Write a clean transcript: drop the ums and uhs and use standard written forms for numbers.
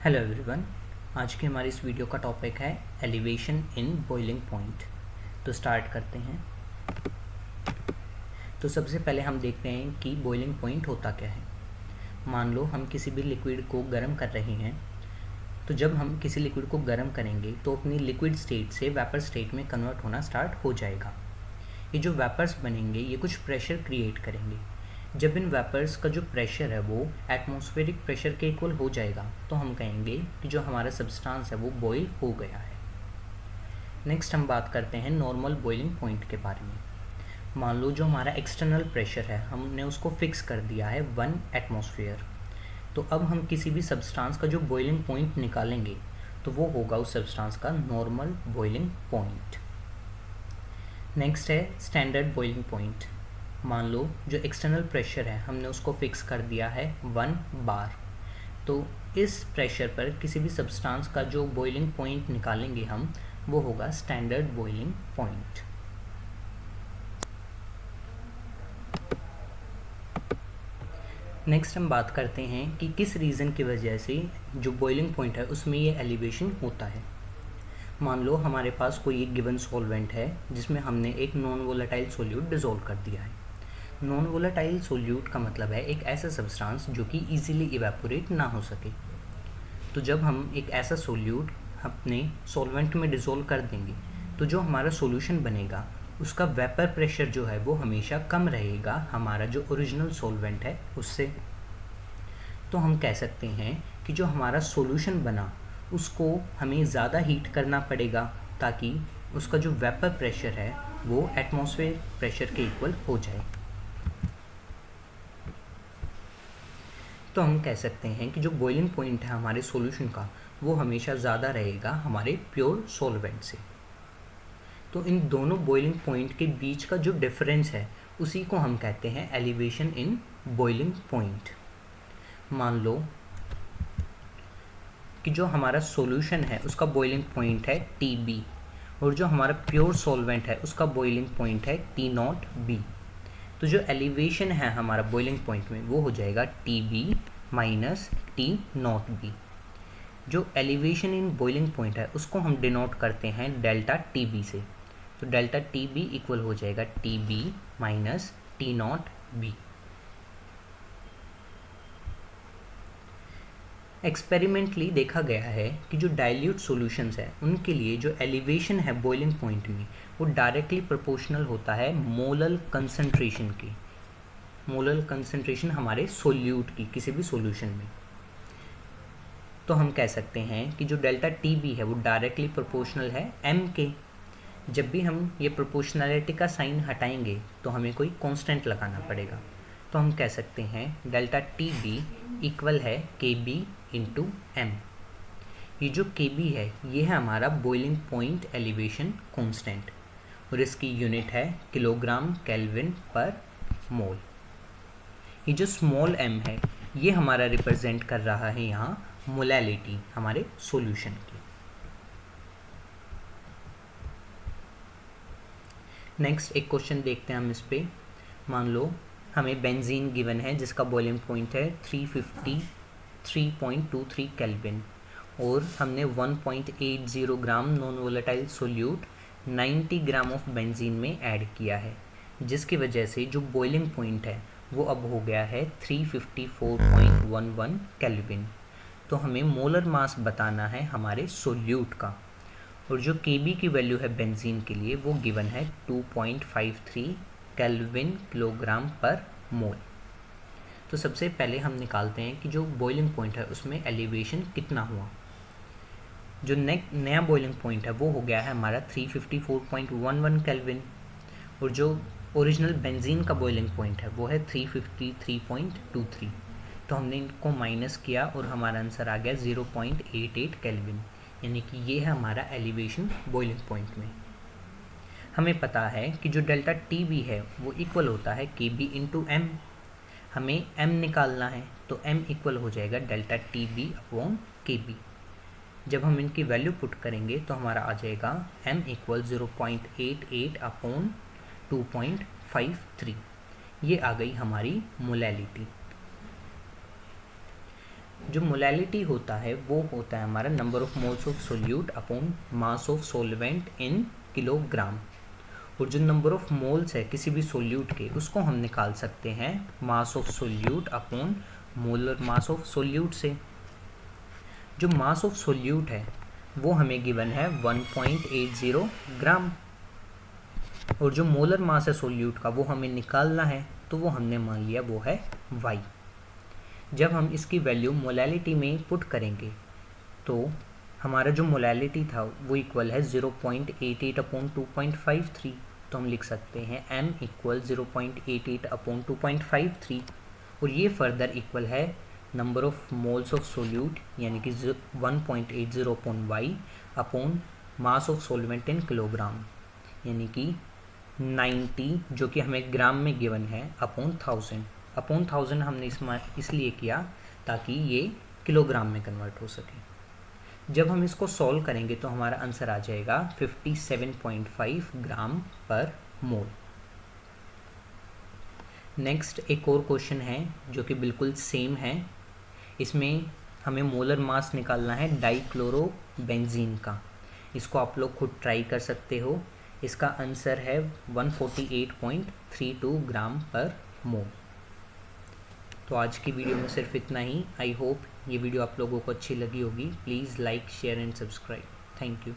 Hello everyone. आज की हमारी इस वीडियो का टॉपिक है एलिवेशन इन बॉइलिंग पॉइंट। तो स्टार्ट करते हैं। तो सबसे पहले हम देखते हैं कि बॉइलिंग पॉइंट होता क्या है। मान लो हम किसी भी लिक्विड को गर्म कर रहे हैं, तो जब हम किसी लिक्विड को गर्म करेंगे तो अपनी लिक्विड स्टेट से वेपर स्टेट में कन्वर्ट होना स्टार्ट हो जाएगा। ये जो वेपर्स बनेंगे ये कुछ प्रेशर क्रिएट करेंगे। जब इन वेपर्स का जो प्रेशर है वो एटमॉस्फेरिक प्रेशर के इक्वल हो जाएगा तो हम कहेंगे कि जो हमारा सब्सटेंस है वो बॉईल हो गया है। नेक्स्ट हम बात करते हैं नॉर्मल बॉइलिंग पॉइंट के बारे में। मान लो जो हमारा एक्सटर्नल प्रेशर है हमने उसको फिक्स कर दिया है 1 एटमॉस्फेयर। तो अब हम किसी भी सब्सटेंस का जो बॉइलिंग पॉइंट निकालेंगे तो वो होगा उस सब्सटेंस का नॉर्मल बॉइलिंग पॉइंट। नेक्स्ट है स्टैंडर्ड बॉइलिंग पॉइंट। मान लो जो एक्सटर्नल प्रेशर है हमने उसको फिक्स कर दिया है 1 बार। तो इस प्रेशर पर किसी भी सब्सटेंस का जो बॉइलिंग पॉइंट निकालेंगे हम वो होगा स्टैंडर्ड बॉइलिंग पॉइंट। नेक्स्ट हम बात करते हैं कि किस रीज़न की वजह से जो बॉइलिंग पॉइंट है उसमें ये एलिवेशन होता है। मान लो हमारे पास कोई एक गिवन सॉल्वेंट है जिसमें हमने एक नॉन वोलेटाइल सोल्यूट डिसॉल्व कर दिया है। नॉन वोलेटाइल सोल्यूट का मतलब है एक ऐसा सब्सटेंस जो कि इजीली इवेपोरेट ना हो सके। तो जब हम एक ऐसा सोल्यूट अपने सॉल्वेंट में डिसॉल्व कर देंगे तो जो हमारा सॉल्यूशन बनेगा उसका वेपर प्रेशर जो है वो हमेशा कम रहेगा हमारा जो ओरिजिनल सॉल्वेंट है उससे। तो हम कह सकते हैं कि जो हमारा सॉल्यूशन बना उसको हमें ज़्यादा हीट करना पड़ेगा ताकि उसका जो वेपर प्रेशर है वो एटमॉस्फेयर प्रेशर के इक्वल हो जाए। तो हम कह सकते हैं कि जो बॉइलिंग पॉइंट है हमारे सॉल्यूशन का वो हमेशा ज़्यादा रहेगा हमारे प्योर सॉल्वेंट से। तो इन दोनों बॉइलिंग पॉइंट के बीच का जो डिफरेंस है उसी को हम कहते हैं एलिवेशन इन बॉइलिंग पॉइंट। मान लो कि जो हमारा सॉल्यूशन है उसका बॉइलिंग पॉइंट है TB और जो हमारा प्योर सॉल्वेंट है उसका बॉइलिंग पॉइंट है T0B। तो जो एलिवेशन है हमारा बॉइलिंग पॉइंट में वो हो जाएगा TB माइनस T0B। जो एलिवेशन इन बॉइलिंग पॉइंट है उसको हम डिनोट करते हैं डेल्टा TB से। तो डेल्टा TB इक्वल हो जाएगा TB माइनस T0B। एक्सपेरिमेंटली देखा गया है कि जो डाइल्यूट सॉल्यूशंस है उनके लिए जो एलिवेशन है बॉइलिंग पॉइंट में वो डायरेक्टली प्रोपोर्शनल होता है मोलल कंसंट्रेशन की। मोलल कंसंट्रेशन हमारे सोल्यूट की किसी भी सॉल्यूशन में। तो हम कह सकते हैं कि जो डेल्टा TB है वो डायरेक्टली प्रोपोर्शनल है M के। जब भी हम ये प्रोपोर्शनैलिटी का साइन हटाएंगे तो हमें कोई कांस्टेंट लगाना पड़ेगा। तो हम कह सकते हैं डेल्टा TB इक्वल है KB इंटू M। ये जो KB है ये है हमारा बॉइलिंग पॉइंट एलिवेशन कांस्टेंट और इसकी यूनिट है किलोग्राम केल्विन पर मोल। ये जो स्मॉल m है ये हमारा रिप्रेजेंट कर रहा है यहाँ मोलैलिटी हमारे सॉल्यूशन की। नेक्स्ट एक क्वेश्चन देखते हैं हम इस पे। मान लो हमें बेंजीन गिवन है जिसका बॉइलिंग पॉइंट है 353.23 केल्विन और हमने 1.80 gram non volatile solute 90 gram of benzene में ऐड किया है, जिसकी वजह से जो बॉइलिंग पॉइंट है वो अब हो गया है 354.11 केल्विन। तो हमें मोलर मास बताना है हमारे सोल्यूट का और जो KB की वैल्यू है बेंजीन के लिए वो गिवन है 2.53 केल्विन किलोग्राम पर मोल। तो सबसे पहले हम निकालते हैं कि जो बॉइलिंग पॉइंट है उसमें एलिवेशन कितना हुआ। जो नया बॉइलिंग पॉइंट है वो हो गया है हमारा 354.11 केल्विन और जो ओरिजिनल बेंजीन का बॉइलिंग पॉइंट है वो है 353.23। तो हमने इनको माइनस किया और हमारा आंसर आ गया 0.88 केल्विन, यानी कि ये है हमारा एलिवेशन बॉइलिंग पॉइंट में। हमें पता है कि जो डेल्टा TB है वो इक्वल होता है KB इंटू M। हमें M निकालना है तो M इक्वल हो जाएगा डेल्टा TB अपॉन KB। जब हम इनकी वैल्यू पुट करेंगे तो हमारा आ जाएगा M इक्वल 0.88 अपॉन 2.53। ये आ गई हमारी मोलैलिटी। जो मोलैलिटी होता है वो होता है हमारा number of moles of solute upon mass of solvent in kilogram. और जो नंबर ऑफ मोल्स है किसी भी सोल्यूट के, उसको हम निकाल सकते हैं mass of solute upon molar mass of solute से। जो मास ऑफ सोल्यूट है वो हमें गिवन है 1.80 ग्राम, और जो मोलर मास है सोल्यूट का वो हमें निकालना है, तो वो हमने मान लिया वो है y। जब हम इसकी वैल्यू मोलैलिटी में पुट करेंगे तो हमारा जो मोलैलिटी था वो इक्वल है 0.88 अपॉन 2.53। तो हम लिख सकते हैं m इक्वल 0.88 अपॉन 2.53, और ये फर्दर इक्वल है number of moles of solute यानी कि 1.80 upon y upon mass of solvent in kilogram यानी कि 90, जो कि हमें ग्राम में गिवन है, अपॉन 1000। अपॉन 1000 हमने इसलिए किया ताकि ये किलोग्राम में कन्वर्ट हो सके। जब हम इसको सॉल्व करेंगे तो हमारा आंसर आ जाएगा 57.5 ग्राम पर मोल। नेक्स्ट एक और क्वेश्चन है जो कि बिल्कुल सेम है। इसमें हमें मोलर मास निकालना है डाइक्लोरोबेंजीन का। इसको आप लोग खुद ट्राई कर सकते हो। इसका आंसर है 148.32 ग्राम पर मोल। तो आज की वीडियो में सिर्फ इतना ही। आई होप ये वीडियो आप लोगों को अच्छी लगी होगी। Please like, share and subscribe. Thank you.